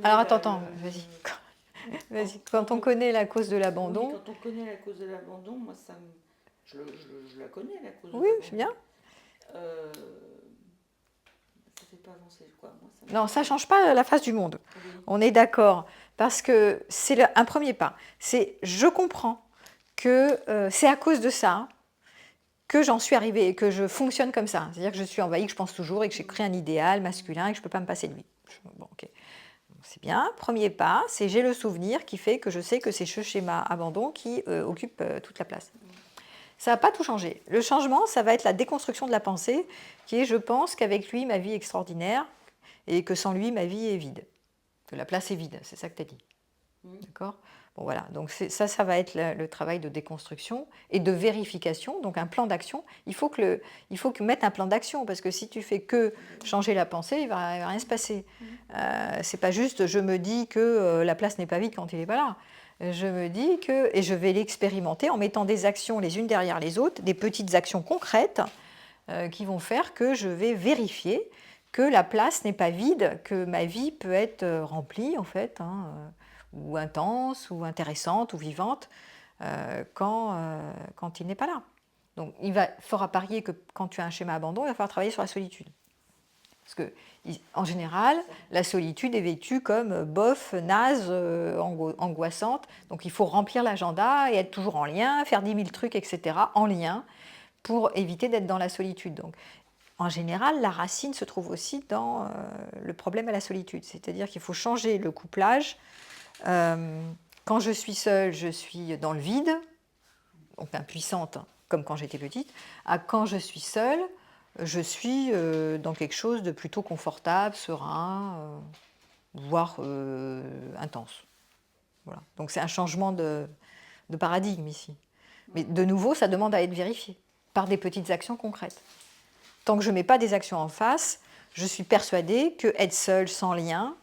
Alors attends, vas-y. Vas-y. Quand on connaît la cause de l'abandon... Oui, quand on connaît la cause de l'abandon, moi, je la connais, la cause de Oui, c'est l'abandon. bien. Ça fait pas avancer quoi, moi, Non, ça ne change pas la face du monde. Oui. On est d'accord. Parce que c'est un premier pas. C'est je comprends que c'est à cause de ça que j'en suis arrivée et que je fonctionne comme ça. C'est-à-dire que je suis envahie, que je pense toujours et que j'ai créé un idéal masculin et que je ne peux pas me passer de lui. Bon, ok. C'est bien. Premier pas, c'est j'ai le souvenir qui fait que je sais que c'est ce schéma abandon qui occupe toute la place. Ça ne va pas tout changer. Le changement, ça va être la déconstruction de la pensée, qui est je pense qu'avec lui, ma vie est extraordinaire et que sans lui, ma vie est vide. Que la place est vide, c'est ça que tu as dit. D'accord ? Bon, voilà. Donc ça va être le travail de déconstruction et de vérification, donc un plan d'action. Il faut que mettre un plan d'action, parce que si tu fais que changer la pensée, il va rien se passer. C'est pas juste je me dis que la place n'est pas vide quand il n'est pas là. Je me dis que, et je vais l'expérimenter en mettant des actions les unes derrière les autres, des petites actions concrètes qui vont faire que je vais vérifier que la place n'est pas vide, que ma vie peut être remplie en fait, ou intense, ou intéressante, ou vivante, quand il n'est pas là. Donc il faudra parier que quand tu as un schéma abandon, il va falloir travailler sur la solitude. Parce que, en général, la solitude est vécue comme bof, naze, angoissante. Donc il faut remplir l'agenda et être toujours en lien, faire 10 000 trucs, etc., en lien, pour éviter d'être dans la solitude. Donc, en général, la racine se trouve aussi dans le problème à la solitude. C'est-à-dire qu'il faut changer le couplage. Quand je suis seule, je suis dans le vide, donc impuissante, comme quand j'étais petite. Quand je suis seule, je suis dans quelque chose de plutôt confortable, serein, voire intense. Voilà. Donc c'est un changement de paradigme ici. Mais de nouveau, ça demande à être vérifié par des petites actions concrètes. Tant que je ne mets pas des actions en face, je suis persuadée que être seule, sans lien,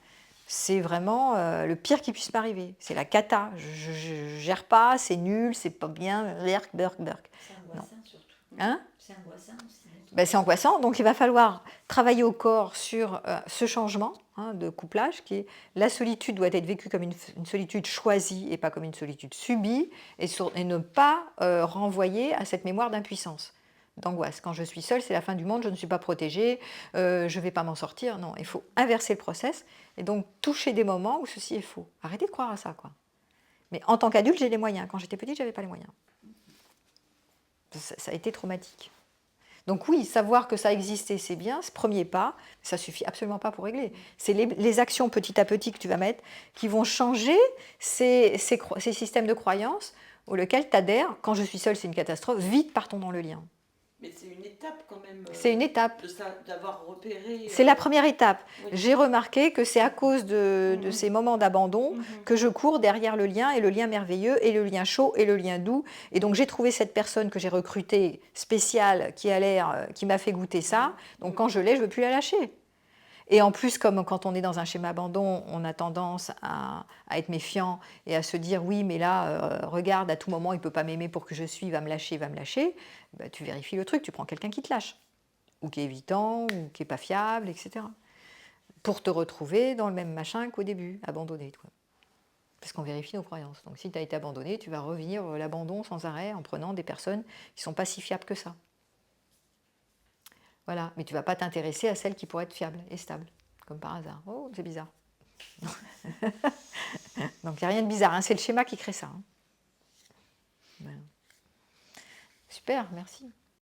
c'est vraiment le pire qui puisse m'arriver. C'est la cata. Je ne gère pas, c'est nul, c'est pas bien, berk. C'est angoissant surtout. Hein ? C'est angoissant aussi. C'est angoissant, donc il va falloir travailler au corps sur ce changement de couplage, qui est la solitude doit être vécue comme une solitude choisie et pas comme une solitude subie, et ne pas renvoyer à cette mémoire d'impuissance, d'angoisse. Quand je suis seule, c'est la fin du monde, je ne suis pas protégée, je ne vais pas m'en sortir. Non, il faut inverser le process et donc toucher des moments où ceci est faux. Arrêtez de croire à ça, quoi. Mais en tant qu'adulte, j'ai les moyens. Quand j'étais petite, je n'avais pas les moyens. Ça a été traumatique. Donc oui, savoir que ça existait, c'est bien, ce premier pas, ça suffit absolument pas pour régler. C'est les actions petit à petit que tu vas mettre qui vont changer ces systèmes de croyances auxquels tu adhères. Quand je suis seule, c'est une catastrophe, vite partons dans le lien. Mais c'est une étape quand même. C'est une étape. D'avoir repéré. C'est la première étape. Oui. J'ai remarqué que c'est à cause de ces moments d'abandon que je cours derrière le lien, et le lien merveilleux, et le lien chaud, et le lien doux. Et donc j'ai trouvé cette personne que j'ai recrutée, spéciale, qui m'a fait goûter ça. Donc quand je l'ai, je ne veux plus la lâcher. Et en plus, comme quand on est dans un schéma abandon, on a tendance à être méfiant et à se dire oui, mais là, regarde, à tout moment, il ne peut pas m'aimer pour que je suis, il va me lâcher. Tu vérifies le truc, tu prends quelqu'un qui te lâche, ou qui est évitant, ou qui n'est pas fiable, etc. Pour te retrouver dans le même machin qu'au début, abandonné. Toi. Parce qu'on vérifie nos croyances. Donc si tu as été abandonné, tu vas revivre l'abandon sans arrêt en prenant des personnes qui ne sont pas si fiables que ça. Voilà, mais tu ne vas pas t'intéresser à celles qui pourraient être fiables et stables, comme par hasard. Oh, c'est bizarre. Donc il n'y a rien de bizarre, c'est le schéma qui crée ça. Voilà. Super, merci.